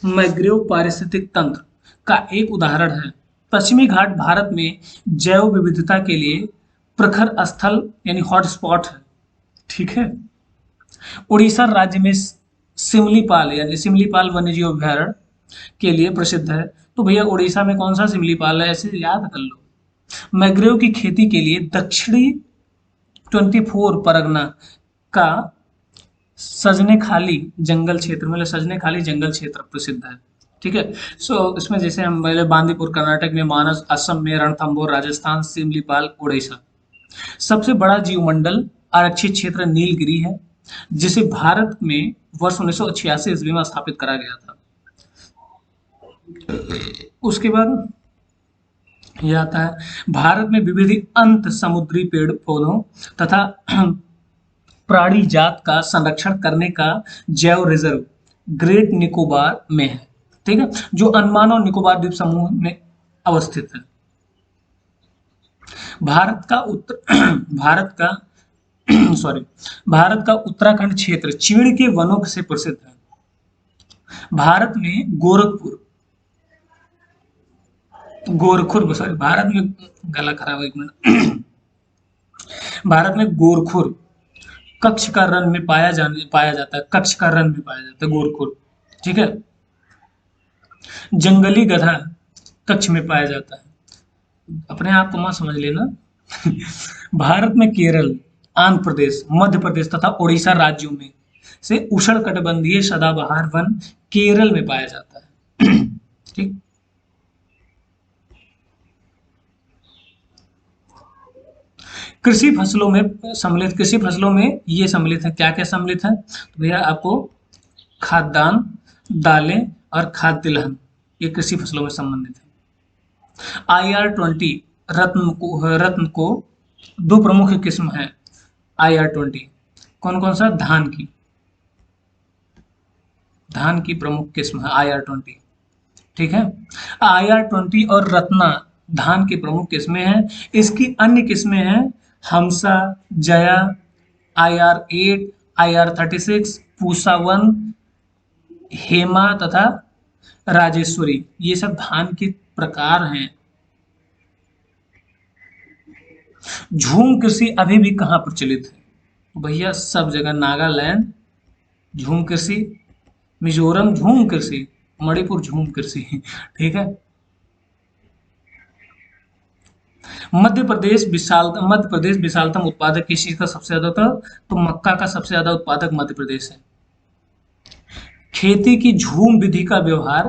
मैग्रोव पारिस्थितिक तंत्र का एक उदाहरण है। पश्चिमी घाट भारत में जैव विविधता के लिए प्रखर स्थल यानी हॉटस्पॉट है। ठीक है, उड़ीसा राज्य में सिमलीपाल यानी सिमलीपाल वन्यजीव अभयारण्य के लिए प्रसिद्ध है। तो भैया उड़ीसा में कौन सा सिमलीपाल है, ऐसे याद कर लो। मैग्रोव की खेती के लिए दक्षिणी 24 परगना का सजने खाली जंगल क्षेत्र, मतलब सजने खाली जंगल क्षेत्र प्रसिद्ध है। ठीक है, इसमें जैसे हम पहले बांदीपुर कर्नाटक में, मानस असम में, रणथंभौर राजस्थान, सिमलीपाल उड़ीसा। सबसे बड़ा जीवमंडल आरक्षित क्षेत्र नीलगिरी है, जिसे भारत में वर्ष 1986 ईस्वी में स्थापित करा गया था। उसके बाद यह आता है, भारत में विविध अंत समुद्री पेड़ पौधों तथा प्राणी जात का संरक्षण करने का जैव रिजर्व ग्रेट निकोबार में है। ठीक है, जो अंडमान और निकोबार द्वीप समूह में अवस्थित है। भारत का उत्तर भारत का सॉरी भारत का उत्तराखंड क्षेत्र चीड़ के वनों से प्रसिद्ध है। भारत में गोरखपुर सॉरी भारत में गला खराब है, एक मिनट। भारत में गोरखुर कच्छ का रण में पाया जाता है, कच्छ का रण में पाया जाता है गोरखुर। ठीक है। जंगली गधा कच्छ में पाया जाता है। अपने आप को मत समझ लेना। भारत में केरल, आंध्र प्रदेश, मध्य प्रदेश तथा उड़ीसा राज्यों में से उष्णकटिबंधीय सदाबहार वन केरल में पाया जाता है। ठीक। कृषि फसलों में ये सम्मिलित है, क्या क्या सम्मिलित है, तो भैया आपको खाद्यान्न, दालें और खाद्य तिलहन, ये कृषि फसलों में संबंधित है। IR-20 रत्न को दो प्रमुख किस्म है। IR-20 कौन कौन सा, धान की प्रमुख किस्म है IR-20। ठीक है। IR-20 और रत्ना धान की प्रमुख किस्में हैं। इसकी अन्य किस्में हैं Hamsa, Jaya, IR-8, IR-36, Pusa one, Hema तथा राजेश्वरी, ये सब धान के प्रकार हैं। झूम कृषि अभी भी कहाँ प्रचलित है, भैया सब जगह। नागालैंड झूम कृषि, मिजोरम झूम कृषि, मणिपुर झूम कृषि। ठीक है। मध्य प्रदेश विशालतम उत्पादक किस चीज का सबसे ज्यादा था, तो मक्का का सबसे ज्यादा उत्पादक मध्य प्रदेश है। खेती की झूम विधि का व्यवहार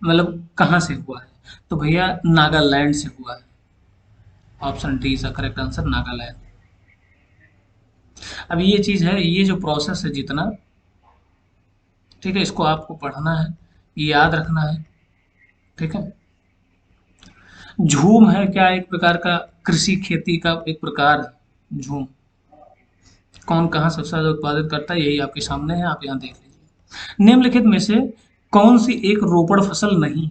मतलब कहाँ से हुआ है, तो भैया नागालैंड से हुआ है। Option D is correct answer, Nagaland. अब ये चीज है, ये जो प्रोसेस है जितना, ठीक है, इसको आपको पढ़ना है, याद रखना है। ठीक है। झूम है क्या, एक प्रकार का कृषि खेती का एक प्रकार है झूम। कौन कहाँ सबसे ज्यादा उत्पादित करता है, यही आपके सामने है, आप यहाँ देख लीजिए। निम्नलिखित में से कौन सी एक रोपड़ फसल नहीं है,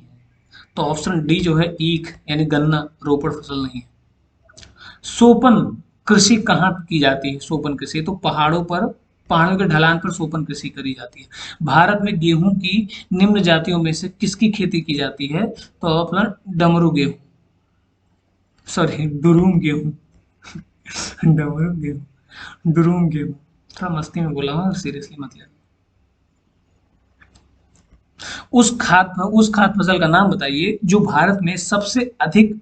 तो ऑप्शन डी जो है ईख यानी गन्ना रोपड़ फसल नहीं है। सोपन कृषि कहाँ की जाती है, सोपन कृषि तो पहाड़ों के ढलान पर सोपन कृषि करी जाती है। भारत में गेहूं की निम्न जातियों में से किसकी खेती की जाती है, तो ऑप्शन डमरू गेहूं, सॉरी दुरूम गेहूं। डमरू गेहूं, दुरूम गेहूं, थोड़ा मस्ती में बोला हूँ, सीरियसली मत लेना। उस खाद्य फसल का नाम बताइए जो भारत में सबसे अधिक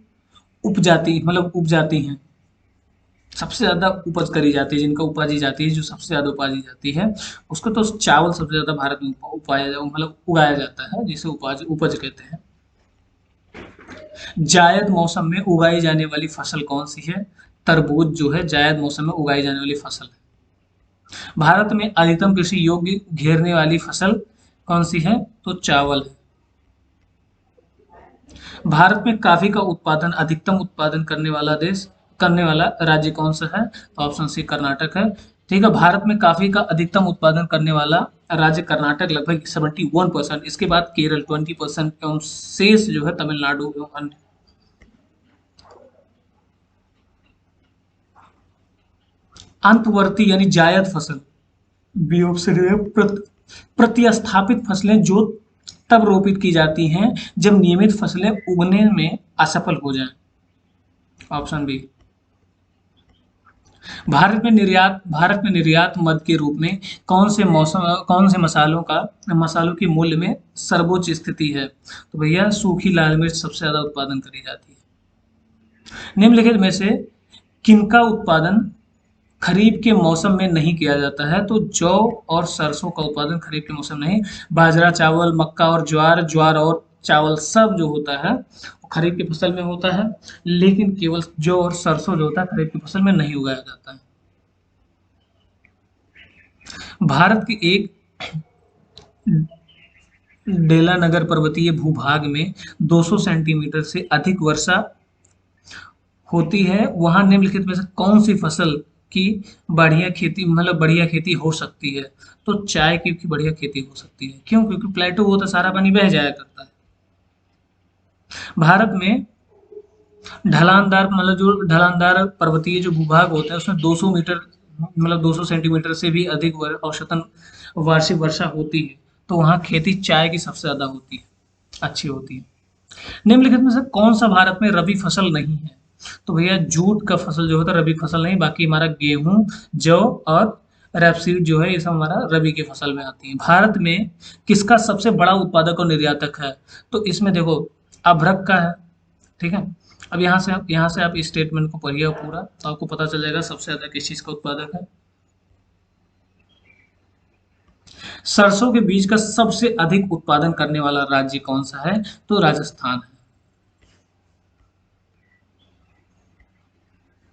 उपजाती हैं, सबसे ज्यादा उपज करी जाती है, जिनका उपाजी जाती है, जो सबसे ज्यादा उपाजी जाती है, उसको तो चावल सबसे ज्यादा भारत में उगाया जाता है, जिसे उपज उपज कहते हैं। जायद मौसम में उगाई जाने वाली फसल कौन सी है, तरबूज जो है जायद मौसम में उगाई जाने वाली फसल है। भारत में अधिकतम कृषि योग्य घेरने वाली फसल कौन सी है, तो चावल है। भारत में कॉफी का उत्पादन अधिकतम उत्पादन करने वाला राज्य कौन सा है, तो ऑप्शन सी कर्नाटक है। ठीक है। भारत में कॉफी का अधिकतम उत्पादन करने वाला राज्य कर्नाटक लगभग 71%, इसके बाद केरल 20% एवं शेष जो है तमिलनाडु एवं अन्य। अंतवर्ती यानी जायद फसल, बी ऑप्शन है प्रतिस्थापित फसलें जो तब रोपित की जाती हैं जब नियमित फसलें उगने में असफल हो जाएं। Option B. भारत में निर्यात मद के रूप में कौन से मसालों की मूल्य में सर्वोच्च स्थिति है, तो भैया सूखी लाल मिर्च सबसे ज्यादा उत्पादन करी जाती है। निम्नलिखित में से किनका उत्पादन खरीफ के मौसम में नहीं किया जाता है, तो जौ और सरसों का उत्पादन खरीफ के मौसम में नहीं। बाजरा, चावल, मक्का और ज्वार और चावल सब जो होता है वो खरीफ की फसल में होता है, लेकिन केवल जौ और सरसों जो होता है खरीफ की फसल में नहीं उगाया जाता है। भारत के एक डेलानगर पर्वतीय भूभाग में 200 सेंटीमीटर से अधिक वर्षा होती है, वहां निम्नलिखित में से कौन सी फसल की बढ़िया खेती हो सकती है, तो चाय की बढ़िया खेती हो सकती है। क्यों, क्योंकि प्लेटो वो तो सारा पानी बह जाया करता है। भारत में ढलानदार पर्वतीय जो भूभाग होता है उसमें 200 मीटर 200 सेंटीमीटर से भी अधिक औसतन वार्षिक वर्षा होती है, तो वहाँ खेती चाय की सबसे ज्यादा होती है, अच्छी होती है। निम्नलिखित में से कौन सा भारत में रबी फसल नहीं है, तो भैया जूट का फसल जो होता है रबी फसल नहीं, बाकी हमारा गेहूं, जौ और रेपसीड जो है ये सब हमारा रबी की फसल में आती है। भारत में किसका सबसे बड़ा उत्पादक और निर्यातक है? तो इसमें देखो अभ्रक का है, ठीक है। अब यहाँ से आप इस स्टेटमेंट को पढ़िए पूरा, तो आपको पता चल जाएगा सबसे ज्यादा किस चीज का उत्पादक है। सरसों के बीज का सबसे अधिक उत्पादन करने वाला राज्य कौन सा है? तो राजस्थान है।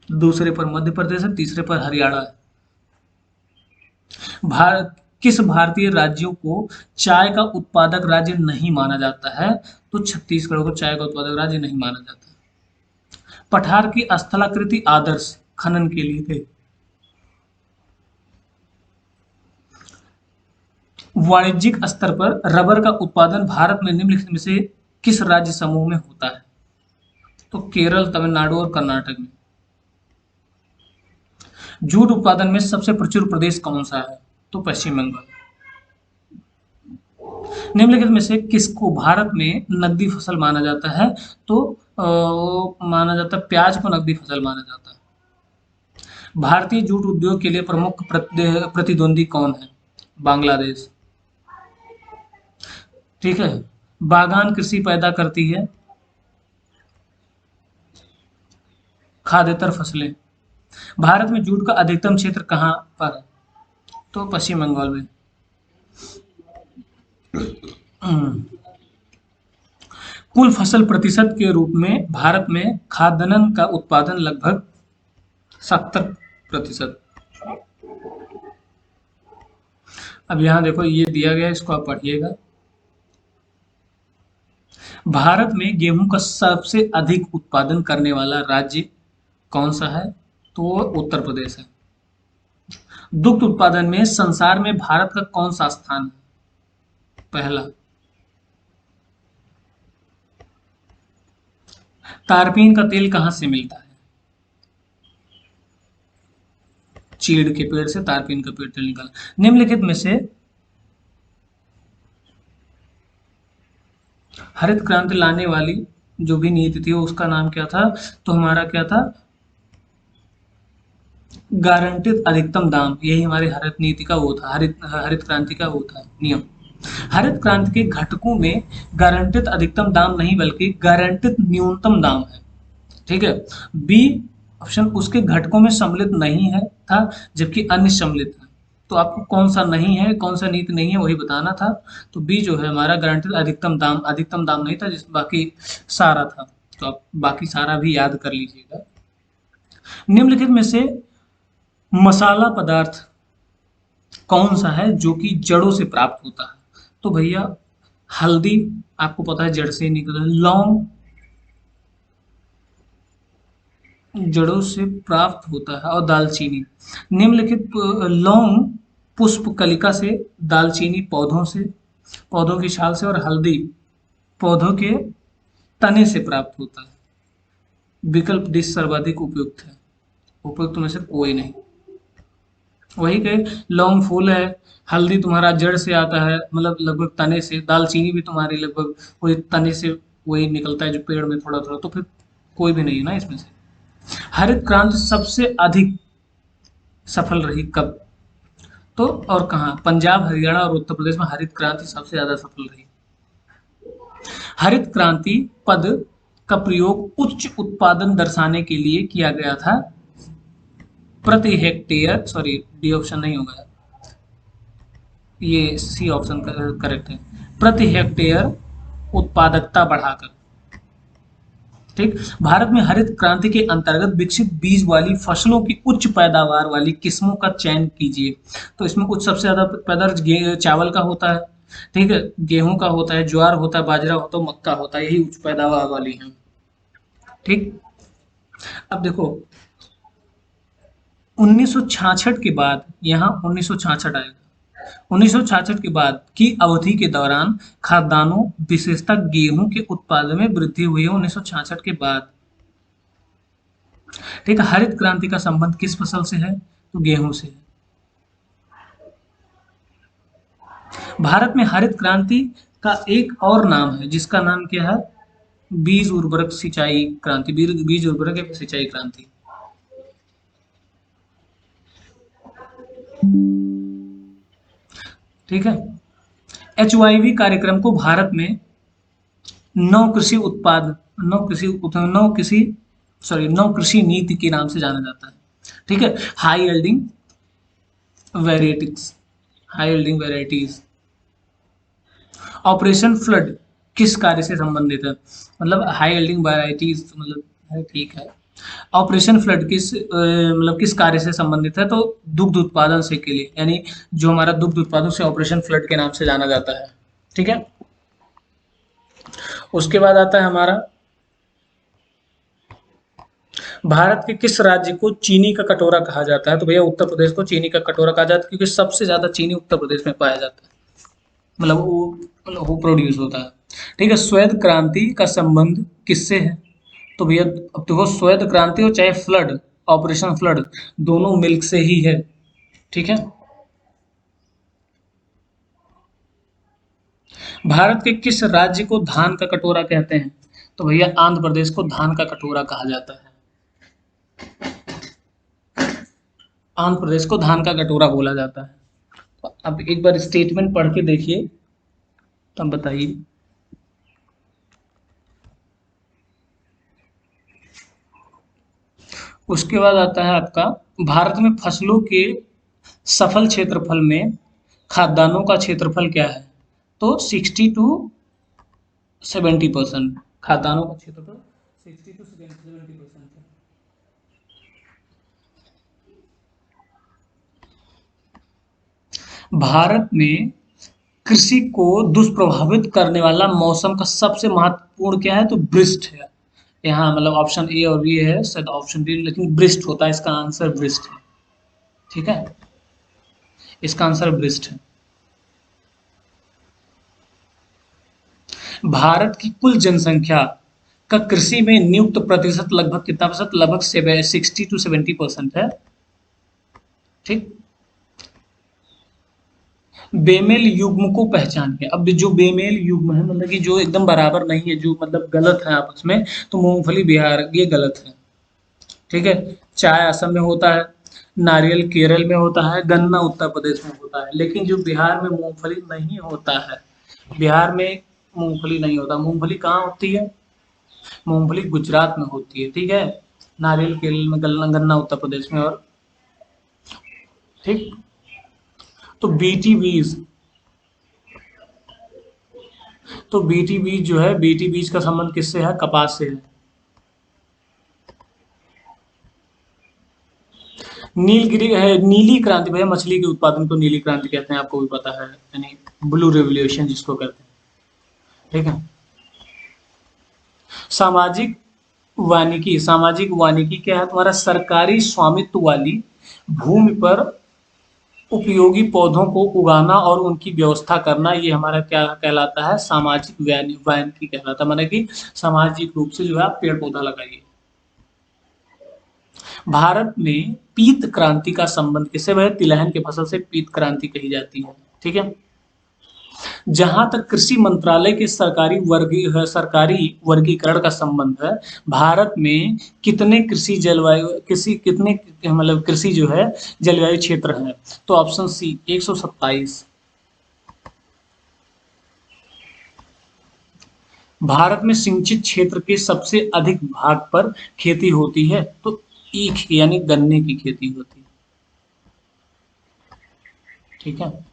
दूसरे पर मध्य प्रदेश है, तीसरे पर हरियाणा है। भारत किस भारतीय राज्यों को चाय का उत्पादक राज्य नहीं माना जाता है? तो छत्तीसगढ़ को चाय का उत्पादक राज्य नहीं माना जाता। पठार की स्थलाकृति आदर्श खनन के लिए थे। वाणिज्यिक स्तर पर रबर का उत्पादन भारत में निम्नलिखित में से किस राज्य समूह में होता है? तो केरल, तमिलनाडु और कर्नाटक में। जूट उत्पादन में सबसे प्रचुर प्रदेश कौन सा है? तो पश्चिम बंगाल। निम्नलिखित में से किसको भारत में नकदी फसल माना जाता है? तो माना जाता है प्याज को नकदी फसल माना जाता है। भारतीय जूट उद्योग के लिए प्रमुख प्रतिद्वंदी कौन है? बांग्लादेश। ठीक है। बागान कृषि पैदा करती है खाद्येतर फसलें। भारत में जूट का अधिकतम क्षेत्र कहाँ पर है? तो पश्चिम बंगाल में। हम्म। कुल फसल प्रतिशत के रूप में भारत में खाद्यान्न का उत्पादन लगभग 70%। अब यहाँ देखो ये दिया गया है, इसको आप पढ़िएगा। भारत में गेहूं का सबसे अधिक उत्पादन करने वाला राज्य कौन सा है? तो वो उत्तर प्रदेश है। दुग्ध उत्पादन में संसार में भारत का कौन सा स्थान है? पहला। तारपीन का तेल कहाँ से मिलता है? चीड़ के पेड़ से तारपीन का पेड़ तेल निकाला। निम्नलिखित में से हरित क्रांति लाने वाली जो भी नीति थी उसका नाम क्या था? तो हमारा क्या था? गारंटित अधिकतम दाम। यही हमारी हरित नीति का वो था, हरित हरित क्रांति का वो था नियम। हरित क्रांति के घटकों में गारंटित अधिकतम दाम नहीं बल्कि गारंटित न्यूनतम दाम है। ठीक है। बी ऑप्शन उसके घटकों में सम्मिलित नहीं है था, जबकि अन्य सम्मिलित है। तो आपको कौन सा नहीं है, कौन सा नीति नहीं है वही बताना था। तो बी जो है हमारा गारंटिड अधिकतम दाम नहीं था, जिस बाकी सारा था। तो आप बाकी सारा भी याद कर लीजिएगा। निम्नलिखित में से मसाला पदार्थ कौन सा है जो कि जड़ों से प्राप्त होता है? तो भैया हल्दी आपको पता है जड़ से निकल, लौंग जड़ों से प्राप्त होता है और दालचीनी। निम्नलिखित लौंग पुष्प कलिका से, दालचीनी पौधों से, पौधों की छाल से और हल्दी पौधों के तने से प्राप्त होता है। विकल्प डी सर्वाधिक उपयुक्त है, उपयुक्त में से कोई नहीं। वही के लौंग फूल है, हल्दी तुम्हारा जड़ से आता है मतलब लगभग तने से, दालचीनी भी तुम्हारी लगभग वही तने से वही निकलता है जो पेड़ में थोड़ा थोड़ा, तो फिर कोई भी नहीं है ना इसमें से। हरित क्रांति सबसे अधिक सफल रही कब? तो और कहाँ? पंजाब, हरियाणा और उत्तर प्रदेश में हरित क्रांति सबसे ज्यादा सफल रही। हरित क्रांति पद का प्रयोग उच्च उत्पादन दर्शाने के लिए किया गया था। प्रति हेक्टेयर, सॉरी डी ऑप्शन नहीं होगा, ये सी ऑप्शन करेक्ट है। प्रति हेक्टेयर उत्पादकता बढ़ाकर। ठीक। भारत में हरित क्रांति के अंतर्गत विकसित बीज वाली फसलों की उच्च पैदावार वाली किस्मों का चयन कीजिए। तो इसमें कुछ सबसे ज्यादा पैदावार चावल का होता है, ठीक है, गेहूं का होता है, ज्वार होता है, बाजरा होता है, मक्का होता है, यही उच्च पैदावार वाली है। ठीक। अब देखो 1966 के बाद, यहाँ 1966 आएगा, 1966 के बाद की अवधि के दौरान खाद्यान्नों विशेषतः गेहूं के उत्पादन में वृद्धि हुई है 1966 के बाद। ठीक है। हरित क्रांति का संबंध किस फसल से है? तो गेहूं से है। भारत में हरित क्रांति का एक और नाम है जिसका नाम क्या है? बीज उर्वरक सिंचाई क्रांति, बीज बीज उर्वरक एवं सिंचाई क्रांति। ठीक है। HYV कार्यक्रम को भारत में नौ कृषि उत्पाद नौ कृषि नौ कृषि नौ कृषि नीति के नाम से जाना जाता है। ठीक है। High yielding varieties, high yielding varieties. Operation flood किस कार्य से संबंधित है? मतलब हाई यील्डिंग वैरायटीज, मतलब ठीक है। ऑपरेशन फ्लड मतलब किस कार्य से संबंधित है? तो दुग्ध उत्पादन से के लिए, यानी जो हमारा दुग्ध उत्पादन से ऑपरेशन फ्लड के नाम से जाना जाता है। ठीक है। उसके बाद आता है हमारा, भारत के किस राज्य को चीनी का कटोरा कहा जाता है? तो भैया उत्तर प्रदेश को चीनी का कटोरा कहा जाता है, क्योंकि सबसे ज्यादा चीनी उत्तर प्रदेश में पाया जाता है। मतलब वो प्रोड्यूस होता है। ठीक है। श्वेत क्रांति का संबंध किससे है? तो भैया अब देखो, श्वेत क्रांति हो चाहे फ्लड, ऑपरेशन फ्लड, दोनों मिल्क से ही है। ठीक है। भारत के किस राज्य को धान का कटोरा कहते हैं? तो भैया आंध्र प्रदेश को धान का कटोरा कहा जाता है। आंध्र प्रदेश को धान का कटोरा बोला जाता है। तो अब एक बार स्टेटमेंट पढ़ के देखिए, तब बताइए। उसके बाद आता है आपका, भारत में फसलों के सफल क्षेत्रफल में खाद्यान्नों का क्षेत्रफल क्या है? तो 60 to 70%। खाद्यान्नों का क्षेत्रफल 60 to 70% है। भारत में कृषि को दुष्प्रभावित करने वाला मौसम का सबसे महत्वपूर्ण क्या है? तो वृष्ट है। यहाँ मतलब ऑप्शन ए और बी है, शायद ऑप्शन बी, लेकिन वृष्ट होता है, इसका आंसर वृष्ट है। ठीक है। इसका आंसर वृष्ट है। भारत की कुल जनसंख्या का कृषि में नियुक्त प्रतिशत लगभग कितना प्रतिशत? लगभग 60 to 70% है। ठीक। बेमेल युग्म को पहचानिए। अब जो बेमेल युग्म है, मतलब कि जो एकदम बराबर नहीं है, जो मतलब गलत है आपस में, तो मूंगफली बिहार ये गलत है। ठीक है। चाय असम में होता है, नारियल केरल में होता है, गन्ना उत्तर प्रदेश में होता है, लेकिन जो बिहार में मूंगफली नहीं होता है, बिहार में मूंगफली नहीं होता। मूंगफली कहाँ होती है? मूंगफली गुजरात में होती है। ठीक है। नारियल केरल में, गन्ना गन्ना उत्तर प्रदेश में। और ठीक। तो बीटी बीज, तो बीटी बीज जो है, बीटी बीज का संबंध किससे है? कपास से है। नीलगिरी है, नीली क्रांति भैया, मछली के उत्पादन को नीली क्रांति कहते हैं, आपको भी पता है, यानी ब्लू रेवोल्यूशन जिसको कहते हैं। ठीक है। सामाजिक वानिकी, सामाजिक वानिकी क्या है? तुम्हारा सरकारी स्वामित्व वाली भूमि पर उपयोगी पौधों को उगाना और उनकी व्यवस्था करना, ये हमारा क्या कहलाता है? सामाजिक वानिकी कहलाता है। माने कि सामाजिक रूप से जो है आप पेड़ पौधा लगाइए। भारत में पीत क्रांति का संबंध किससे? वह तिलहन की फसल से पीत क्रांति कही जाती है। ठीक है। जहां तक कृषि मंत्रालय के सरकारी वर्गीकरण का संबंध है, भारत में कितने कृषि जलवायु कृषि कितने मतलब कृषि जो है जलवायु क्षेत्र है? तो ऑप्शन सी 127। भारत में सिंचित क्षेत्र के सबसे अधिक भाग पर खेती होती है, तो ईख यानी गन्ने की खेती होती है। ठीक है।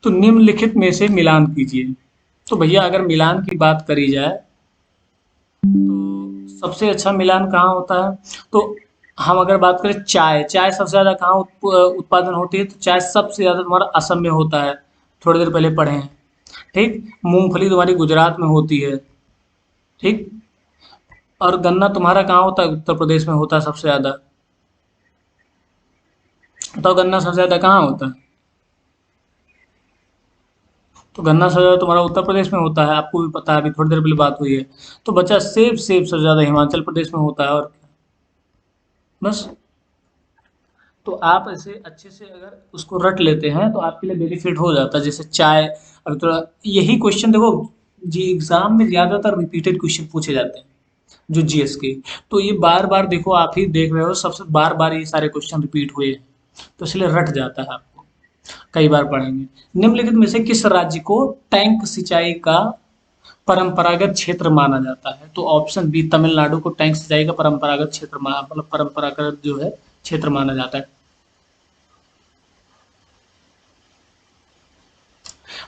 तो निम्नलिखित में से मिलान कीजिए। तो भैया अगर मिलान की बात करी जाए, तो सबसे अच्छा मिलान कहाँ होता है? तो हम अगर बात करें, चाय, चाय सबसे ज़्यादा कहाँ उत्पादन होती है? तो चाय सबसे ज़्यादा तुम्हारा असम में होता है, थोड़ी देर पहले पढ़े हैं। ठीक। मूंगफली तुम्हारी गुजरात में होती है। ठीक। और गन्ना तुम्हारा कहाँ होता है? उत्तर प्रदेश में होता है सबसे ज़्यादा। बताओ गन्ना सबसे ज़्यादा कहाँ होता है? तो गन्ना सबसे ज़्यादा तुम्हारा उत्तर प्रदेश में होता है, आपको भी पता है, अभी थोड़ी देर पहले बात हुई है। तो बचा सेब, सेब सबसे ज़्यादा हिमाचल प्रदेश में होता है। और क्या? बस। तो आप ऐसे अच्छे से अगर उसको रट लेते हैं तो आपके लिए बेनिफिट हो जाता है। जैसे चाय, अब तो यही क्वेश्चन देखो जी एग्जाम में ज्यादातर रिपीटेड क्वेश्चन पूछे जाते हैं जो जीएस के। तो ये बार बार देखो, आप ही देख रहे हो, सबसे बार बार ये सारे क्वेश्चन रिपीट हुए हैं, तो इसलिए रट जाता है आपको, कई बार पढ़ेंगे। निम्नलिखित में से किस राज्य को टैंक सिंचाई का परंपरागत क्षेत्र माना जाता है? तो ऑप्शन बी, तमिलनाडु को टैंक सिंचाई का परंपरागत क्षेत्र मतलब परंपरागत जो है क्षेत्र माना जाता है।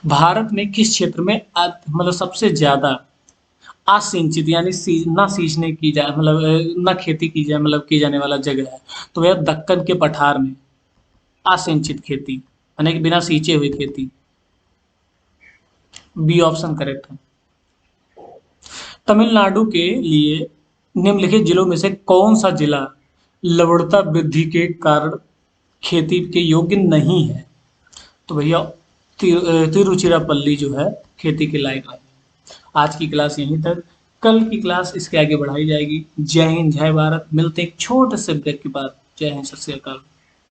भारत में किस क्षेत्र में मतलब सबसे ज्यादा असिंचित यानी ना सींचने की जाए, मतलब ना खेती की जाए, मतलब की जाने वाला जगह है? तो वह दक्कन के पठार में असिंचित खेती, यानी कि बिना सींचे हुई खेती। बी ऑप्शन करेक्ट है। तमिलनाडु के लिए निम्नलिखित जिलों में से कौन सा जिला लवणता वृद्धि के कारण खेती के योग्य नहीं है? तो भैया तिरुचिरापल्ली जो है खेती के लायक है। आज की क्लास यहीं तक, कल की क्लास इसके आगे बढ़ाई जाएगी। जय हिंद, जय भारत। मिलते हैं एक छोटे से ब्रेक के बाद। जय हिंद, सत श्री अकाल।